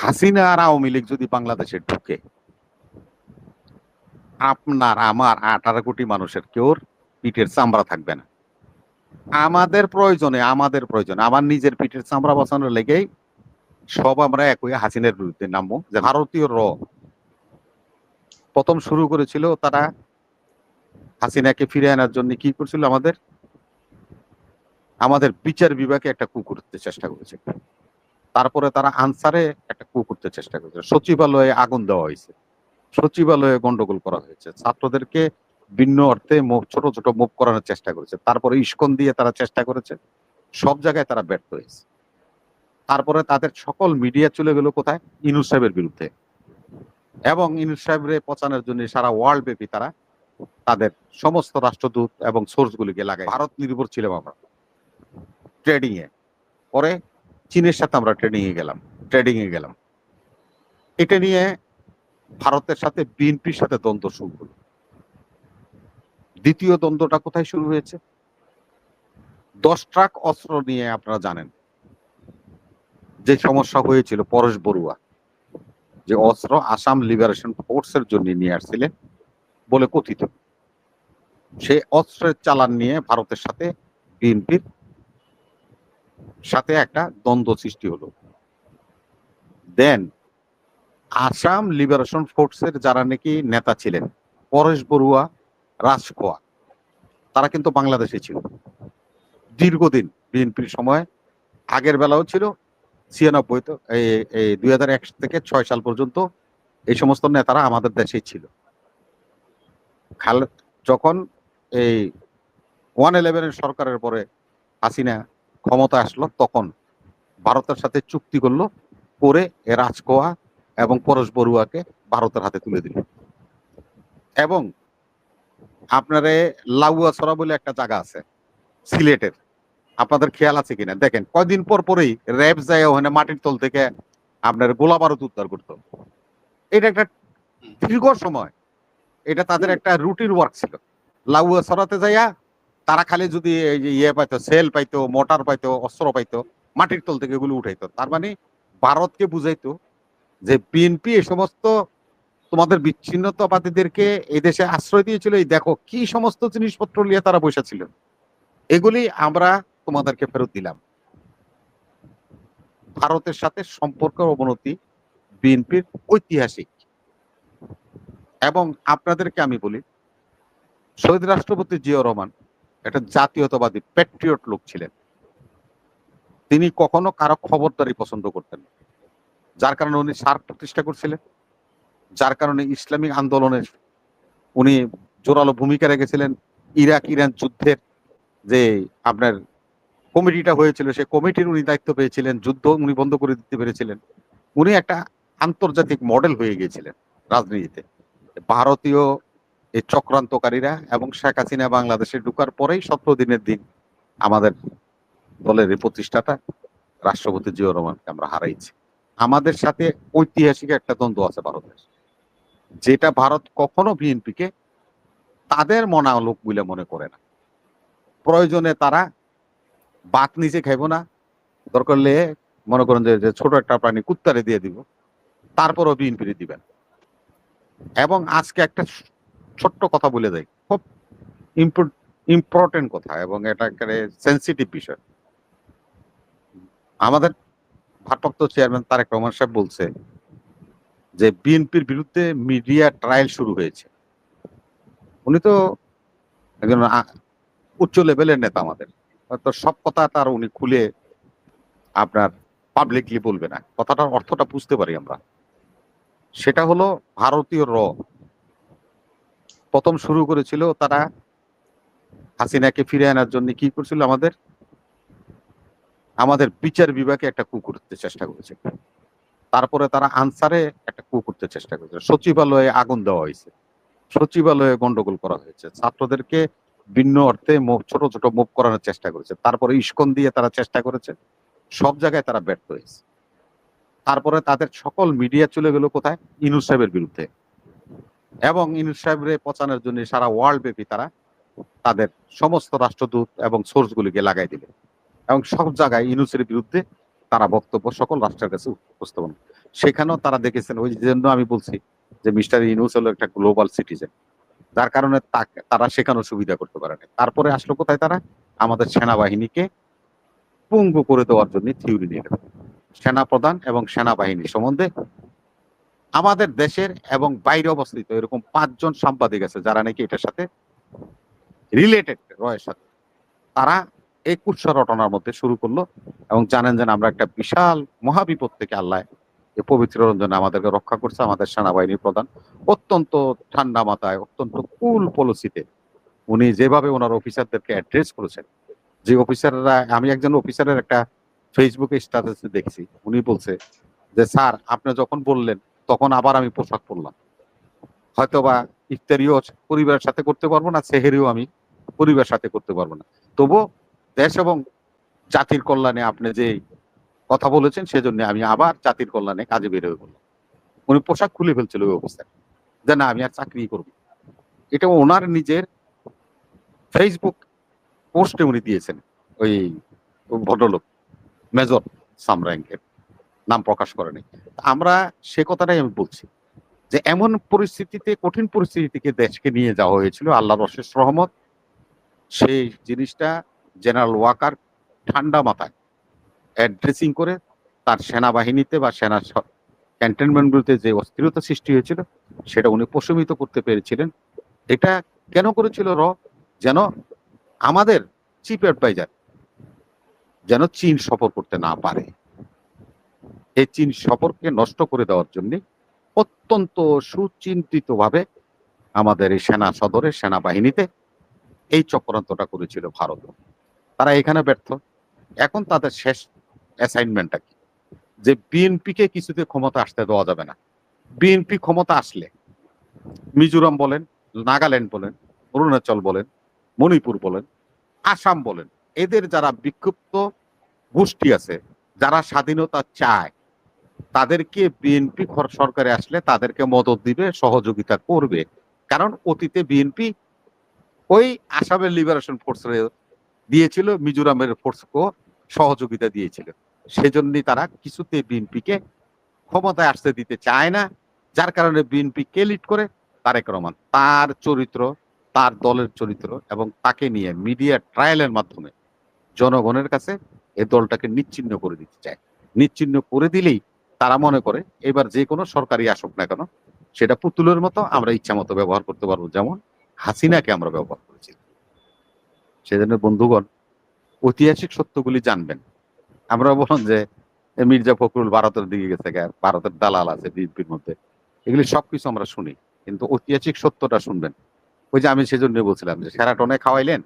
হাসিনা আর আওয়ামী লীগ যদি বাংলাদেশে ঢুকে, আপনার আমার 18 কোটি মানুষের কেউর পিঠের চামড়া থাকবে না। আমাদের প্রয়োজনে আমার নিজের পিঠের চামড়া বাঁচানোর লেগেই সব আমরা একই হাসিনার বিরুদ্ধে নামবো। যে ভারতীয় প্রথম শুরু করেছিল তারা হাসিনাকে ফিরে আনার জন্য কি করছিল, আমাদের বিচার বিভাগে একটা কু করতে চেষ্টা করেছে। তারপরে তারা আনসারে একটা কু করতে চেষ্টা করেছে, সচিবালয়ে আগুন দেওয়া হয়েছে, সচিবালয়ে গন্ডগোল করা হয়েছে, ছাত্রদেরকে ভিন্ন অর্থে ছোট ছোট মুভ করানোর চেষ্টা করেছে, তারপরে ইস্কন দিয়ে তারা চেষ্টা করেছে, সব জায়গায় তারা ব্যর্থ হয়েছে। তারপরে তাদের সকল মিডিয়া চলে গেল কোথায়? ইউনূস সাহেবের বিরুদ্ধে। এবং ইউনূস সাহেবরে পচানোর জন্য সারা ওয়ার্ল্ড ব্যাপী তারা তাদের সমস্ত রাষ্ট্রদূত এবং সোর্স গুলিকে লাগায়। ভারত নির্ভর ছিলাম আমরা ট্রেডিং এ, পরে চীনের সাথে আমরা ট্রেডিং এ গেলাম। এটা নিয়ে ভারতের সাথে বিএনপির সাথে দ্বন্দ্ব শুরু হলো। দ্বিতীয় দ্বন্দ্বটা কোথায় শুরু হয়েছে? 10 ট্রাক অস্ত্র নিয়ে আপনারা জানেন যে সমস্যা হয়েছিল পরেশ বড়ুয়া, যে অস্ত্র আসাম লিবারেশন ফোর্সের জন্য নিয়ে আসছিলেন বলে কথিত। সে অস্ত্রের চালান নিয়ে ভারতের সাথে বিএনপির সাথে একটা দ্বন্দ্ব সৃষ্টি হলো। দেন আসাম লিবারেশন ফোর্সের যারা নাকি নেতা ছিলেন, পরেশ বড়ুয়া, রাজখোয়া, তারা কিন্তু বাংলাদেশে ছিল দীর্ঘদিন। বিএনপির সময় আগের বেলাও ছিল, 96 তো এই 2001 থেকে 6 সাল পর্যন্ত এই সমস্ত নেতারা আমাদের দেশেই ছিল। যখন এই 111 সরকারের পরে হাসিনা ক্ষমতা আসলো, তখন ভারতের সাথে চুক্তি করলো, করে রাজকোয়া এবং পরেশ বড়ুয়াকে ভারতের হাতে তুলে দিল। এবং আপনারে লাউয়াছড়া বলে একটা জায়গা আছে সিলেটের, আপনাদের খেয়াল আছে কিনা দেখেন, কয়দিন পর পরেই র্যাব যায় ওখানে মাটির তল থেকে আপনার গোলা বারুদ উদ্ধার করতো। এটা একটা দীর্ঘ সময় এটা তাদের একটা রুটিন ওয়ার্ক ছিল। লাউয়াছড়াতে যাইয়া তারা খালি যদি এই যে ইয়ে পাইতো, সেল পাইতো, মোটর পাইতো, অস্ত্র পাইতো, মাটির তল থেকে এগুলো উঠাইতো। তার মানে ভারতকে বুঝাইতো যে বিএনপি এই সমস্ত তোমাদের বিচ্ছিন্নতাবাদীদেরকে এই দেশে আশ্রয় দিয়েছিল, এই দেখো কি সমস্ত জিনিসপত্র নিয়ে তারা বসেছিল, এগুলি আমরা তোমাদেরকে ফেরত দিলাম। ভারতের সাথে সম্পর্কের অবনতি বিএনপির ঐতিহাসিক। এবং আপনাদেরকে আমি বলি, শহীদ রাষ্ট্রপতি জিয়াউর রহমান একটা জাতীয়তাবাদী প্যাট্রিয়ট লোক ছিলেন। তিনি কখনো কারো খবরদারি পছন্দ করতেন না, যার কারণে উনি সার্ক প্রতিষ্ঠা করছিলেন, যার কারণে ইসলামিক আন্দোলনের উনি জোরালো ভূমিকা রেখেছিলেন। ইরাক ইরান যুদ্ধের যে আপনার কমিটিটা হয়েছিল, সেই কমিটির উনি দায়িত্ব পেয়েছিলেন, যুদ্ধ উনি বন্ধ করে দিতে পেরেছিলেন। উনি একটা আন্তর্জাতিক মডেল হয়ে গিয়েছিলেন রাজনীতিতে। ভারতীয় এই চক্রান্তকারীরা এবং শেখ হাসিনা বাংলাদেশে ঢুকার পরেই 17 দিনের দিন আমাদের দলের এই প্রতিষ্ঠাতা রাষ্ট্রপতি জিয়াউর রহমানকে আমরা হারাইছি। আমাদের সাথে ঐতিহাসিক একটা দ্বন্দ্ব আছে ভারতের, যেটা ভারত কখনো বিএনপিকে তাদের মনালোক বলে মনে করে না। প্রয়োজনে তারা বাত নিচে খাইব না, দরকার হলে মনে করেন যে ছোট একটা প্রাণী কুত্তারে দিয়ে দিব, তারপরও বিএনপি দিবেন। এবং আজকে একটা ছোট্ট কথা বলে দেয়, খুব ইম্পর্টেন্ট কথা, এবং এটা একটা সেন্সিটিভ বিষয়। আমাদের ভারপ্রাপ্ত চেয়ারম্যান তারেক রহমান সাহেব বলছে যে বিএনপির বিরুদ্ধে মিডিয়া ট্রায়াল শুরু হয়েছে। উনি তো একজন উচ্চ লেভেলের নেতা আমাদের, তো সব কথা তার উনি খুলে আপনার পাবলিকলি বলবে না, কথাটার অর্থটা বুঝতে পারি আমরা। সেটা হলো ভারতীয় প্রথম শুরু করেছিল তারা হাসিনাকে ফিরে আনার জন্য কি করছিল, আমাদের বিচার বিভাগে একটা কু করতে চেষ্টা করেছে। তারপরে তারা আনসারে একটা কু করতে চেষ্টা করেছে, সচিবালয়ে আগুন দেওয়া হয়েছে, সচিবালয়ে গন্ডগোল করা হয়েছে, ছাত্রদেরকে ভিন্ন অর্থে ছোট ছোট মুভ করানোর চেষ্টা করেছে, তারপরে ইস্কন দিয়ে তারা চেষ্টা করেছে, সব জায়গায় তারা ব্যর্থ হয়েছে। তারপরে তাদের সকল মিডিয়া চলে গেল কোথায়? ইউনূস সাহেবের বিরুদ্ধে। এবং ইউনূস সাহেবরে পচানোর জন্য সারা ওয়ার্ল্ড ব্যাপী তারা তাদের সমস্ত রাষ্ট্রদূত এবং সোর্স গুলিকে লাগাই দিল, এবং সব জায়গায় ইউনূসের বিরুদ্ধে তারা বক্তব্য সকল রাষ্ট্রের কাছে উপস্থাপন। সেখানেও তারা দেখেছেন, ওই জন্য আমি বলছি যে মিস্টার ইউনূস হলো একটা গ্লোবাল সিটিজেন, যার কারণে তারা সেখানেও সুবিধা করতে পারে না। তারপরে আসলো কোথায় তারা? আমাদের সেনাবাহিনীকে পঙ্গু করে দেওয়ার জন্য থিওরি নিয়ে গেল। সেনাপ্রধান এবং সেনাবাহিনী সম্বন্ধে আমাদের দেশের এবং বাইরে অবস্থিত এরকম 5 জন সাংবাদিক আছে যারা নাকি এটার সাথে রিলেটেড, রয়ের সাথে। তারা এই কুৎসা রটনার মধ্যে শুরু করলো এবং জানেন যে আমরা একটা বিশাল মহাবিপদ থেকে আল্লাহ এই পবিত্র রঞ্জনে আমাদেরকে রক্ষা করছে। আমাদের সেনাবাহিনীর প্রধান অত্যন্ত ঠান্ডা মাথায়, অত্যন্ত কুল পলিসিতে উনি যেভাবে ওনার অফিসারদেরকে অ্যাড্রেস করেছেন, যে অফিসাররা, আমি একজন অফিসারের একটা ফেসবুকে স্ট্যাটাসে দেখছি, উনি বলছে যে স্যার আপনি যখন বললেন তখন আবার আমি পোশাক পরলাম, হয়তোবা ইফতারিও পরিবারের সাথে করতে পারবো না, সেহেরিও আমি পরিবারের সাথে করতে পারবো না, তবুও দেশ এবং জাতির কল্যাণে আপনি যে কথা বলেছেন সেজন্য আমি আবার জাতির কল্যাণে কাজে বের হয়ে পড়লাম। উনি পোশাক খুলে ফেলছিল ওই অবস্থায়, যে না আমি আর চাকরি করবো। এটা ওনার নিজের ফেসবুক পোস্টে উনি দিয়েছেন। ওই ভদ্রলোক মেজর সাম র্যাঙ্কের, নাম প্রকাশ করেনি। আমরা সে কথাটাই আমি বলছি যে এমন পরিস্থিতিতে, কঠিন পরিস্থিতি থেকে দেশকে নিয়ে যাওয়া হয়েছিল, আল্লাহর অশেষ রহমত। সেই জিনিসটা জেনারেল ওয়াকার ঠান্ডা মাথায় অ্যাড্রেসিং করে তার সেনাবাহিনীতে বা সেনা ক্যান্টনমেন্টগুলোতে যে অস্থিরতা সৃষ্টি হয়েছিল সেটা উনি প্রশমিত করতে পেরেছিলেন। এটা কেন করেছিল যেন আমাদের চিফ অ্যাডভাইজার যেন চীন সফর করতে না পারে। এই চীন সফরকে নষ্ট করে দেওয়ার জন্য অত্যন্ত সুচিন্তিতভাবে আমাদের এই সেনা সদরে, সেনাবাহিনীতে এই চক্রান্তটা করেছিল ভারত। তারা এখানে ব্যর্থ। এখন তাদের শেষ অ্যাসাইনমেন্টটা কি? যে বিএনপিকে কিছুতে ক্ষমতা আসতে দেওয়া যাবে না। বিএনপি ক্ষমতা আসলে মিজোরাম বলেন, নাগাল্যান্ড বলেন, অরুণাচল বলেন, মণিপুর বলেন, আসাম বলেন, এদের যারা বিক্ষুব্ধ গোষ্ঠী আছে, যারা স্বাধীনতা চায়, তাদেরকে বিএনপি সরকারে আসলে তাদেরকে মদত দিবে, সহযোগিতা করবে। কারণ অতীতে বিএনপি ওই আসামের লিবারেশন ফোর্স দিয়েছিল, মিজোরামের ফোর্সকেও সহযোগিতা দিয়েছিল। সেজন্যই তারা কিছুতে বিএনপিকে ক্ষমতায় আসতে দিতে চায় না। যার কারণে বিএনপি কে লিড করে? তারেক রহমান। তার চরিত্র, তার দলের চরিত্র এবং তাকে নিয়ে মিডিয়া ট্রায়ালের মাধ্যমে জনগণের কাছে এই দলটাকে নিচ্ছিন্ন করে দিতে চায়। নিচ্ছিন্ন করে দিলেই তারা মনে করে এবার যে কোনো সরকারি আসুক না কেন সেটা পুতুলের মতো আমরা ইচ্ছা মতো ব্যবহার করতে পারবো, যেমন হাসিনাকে আমরা ব্যবহার করেছি। সেজন্য বন্ধুগণ, ঐতিহাসিক সত্যগুলি জানবেন। আমরা বলুন যে মির্জা ফখরুল ভারতের দিকে গেছে, ভারতের দালাল আছে বিএনপির মধ্যে, এগুলি সবকিছু আমরা শুনি, কিন্তু ঐতিহাসিক সত্যটা শুনবেন। ওই যে আমি সেজন্য বলছিলাম যে সেরাটনে খাওয়াইলেন,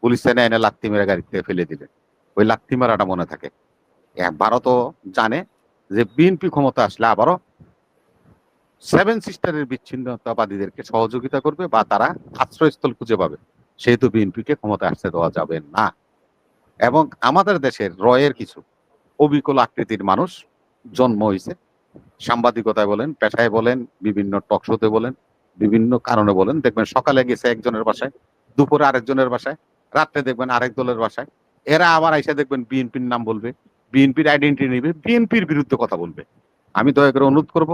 পুলিশ সেনা এনে লাত্তি মেরে গাড়ি থেকে ফেলে দিলেন, ওই লাত্তি মারাটা মনে থাকে। ভারতও জানে যে বিএনপি ক্ষমতা আসলে আবারও সেভেন সিস্টারের বিচ্ছিন্নতাবাদীদেরকে সহযোগিতা করবে বা তারা আশ্রয়স্থল খুঁজে পাবে, সেহেতু বিএনপিকে ক্ষমতা আসতে দেওয়া যাবে না। এবং আমাদের দেশের রয়ের কিছু অবিকল আকৃতির মানুষ জন্ম হয়েছে, সাংবাদিকতায় বলেন, পেশায় বলেন, বিভিন্ন টকশোতে বলেন, বিভিন্ন কারণে বলেন, দেখবেন সকালে গেছে একজনের বাসায়, দুপুরে আরেকজনের বাসায়, রাত্রে দেখবেন আরেক দলের বাসায়। এরা আবার এসে দেখবেন বিএনপির নাম বলবে, বিএনপির আইডেন্টিটি নেবে, বিএনপির বিরুদ্ধে কথা বলবে। আমি দয়া করে অনুরোধ করব,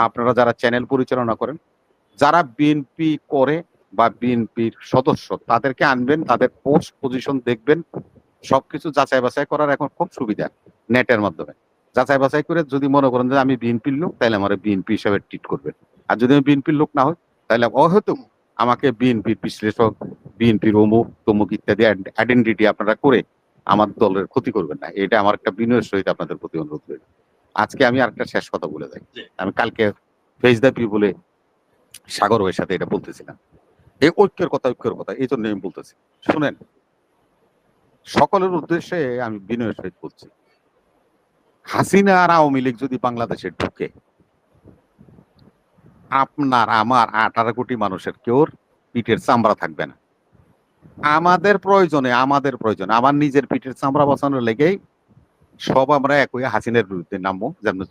আপনারা যারা চ্যানেল পরিচালনা করেন, যারা বিএনপি করে বা বিএনপির সদস্য, তাদেরকে আনবেন, তাদের পোস্ট পজিশন দেখবেন, সবকিছু যাচাই বাছাই করার এখন খুব সুবিধা নেটের মাধ্যমে। যাচাই বাছাই করে যদি মনে করেন যে আমি বিএনপির লোক, তাহলে আমার বিএনপি হিসাবে ট্রিট করবেন। আর যদি আমি বিএনপির লোক না হই, তাহলে হয়তো আমাকে বিএনপির বিশ্লেষক, বিএনপির অমুক তমুক ইত্যাদি আইডেন্টিটি আপনারা করে আমার দলের ক্ষতি করবেন না। এটা আমার একটা বিনয়ের সহিত আপনাদের প্রতি অনুরোধ রইল। আজকে আমি আরেকটা শেষ কথা বলে যাই। আমি কালকে ফেস দ্য পিপলে সাগর ভাইয়ের সাথে এটা বলতেছিলাম, এই ঐক্যের কথা এই জন্য আমি বলতেছি। শুনেন, সকলের উদ্দেশ্যে আমি বিনয়ের সহিত বলছি, হাসিনা আর আওয়ামী লীগ যদি বাংলাদেশে ঢুকে, আপনার আমার 18 কোটি মানুষের কেউ পিঠের চামড়া থাকবে না। আমাদের প্রয়োজনে আমার নিজের পিঠের চামড়া বাঁচানোর লেগেই সব আমরা একই হাসিনার বিরুদ্ধে নামবো। যেমন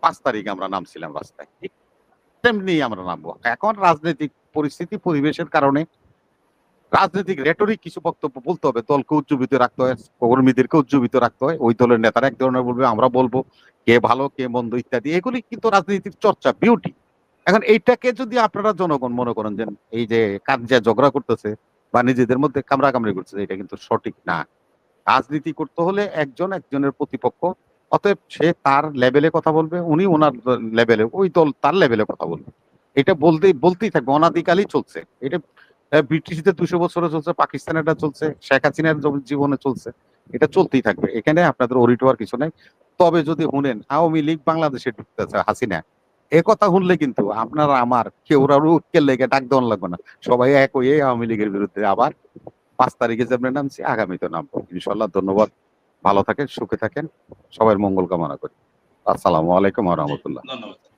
5 তারিখে আমরা নামছিলাম রাস্তায়, ঠিক তেমনি আমরা নামবো। এখন রাজনৈতিক পরিস্থিতি, পরিবেশের কারণে রাজনৈতিক রেটরিক কিছু বক্তব্য বলতে হবে, দলকে উজ্জীবিত রাখতে হয়, কর্মীদেরকে উজ্জীবিত রাখতে হয়। ওই দলের নেতারা এক ধরনের বলবে, আমরা বলবো কে ভালো কে মন্দ ইত্যাদি। এগুলি কিন্তু রাজনীতির চর্চা, বিউটি। এখন এইটাকে যদি আপনারা জনগণ মনে করেন যে এই যে কাজে ঝগড়া করতেছে বা নিজেদের মধ্যে কামড়াকামড়ি করতেছে, এটা কিন্তু সঠিক না। রাজনীতি করতে হলে একজন একজনের প্রতিপক্ষ, অতএব সে তার লেভেলে কথা বলবে, উনি ওনার লেভেলে, ওই দল তার লেভেলে কথা বলবে। এটা বলতেই থাকবে, অনাদিকালই চলছে এটা। ব্রিটিশদের 200 বছরে চলছে, পাকিস্তানের এটা চলছে, শেখ হাসিনার জীবনে চলছে। এটা চলতেই থাকবে, এখানে আপনাদের অরিট হওয়ার কিছু নাই। তবে যদি শুনেন আওয়ামী লীগ বাংলাদেশে ঢুকতেছে হাসিনা, এ কথা শুনলে কিন্তু আপনারা আমার কেউ উঠকে লেগে ডাক দেওয়ান লাগবে না। সবাই এক হয়ে আওয়ামী লীগের বিরুদ্ধে আবার 5 তারিখে যেমন নামছি, আগামীতে নামবো ইনশাল্লাহ। ধন্যবাদ, ভালো থাকেন, সুখে থাকেন, সবার মঙ্গল কামনা করি। আসসালামু আলাইকুম ওয়া রাহমাতুল্লাহ। ধন্যবাদ।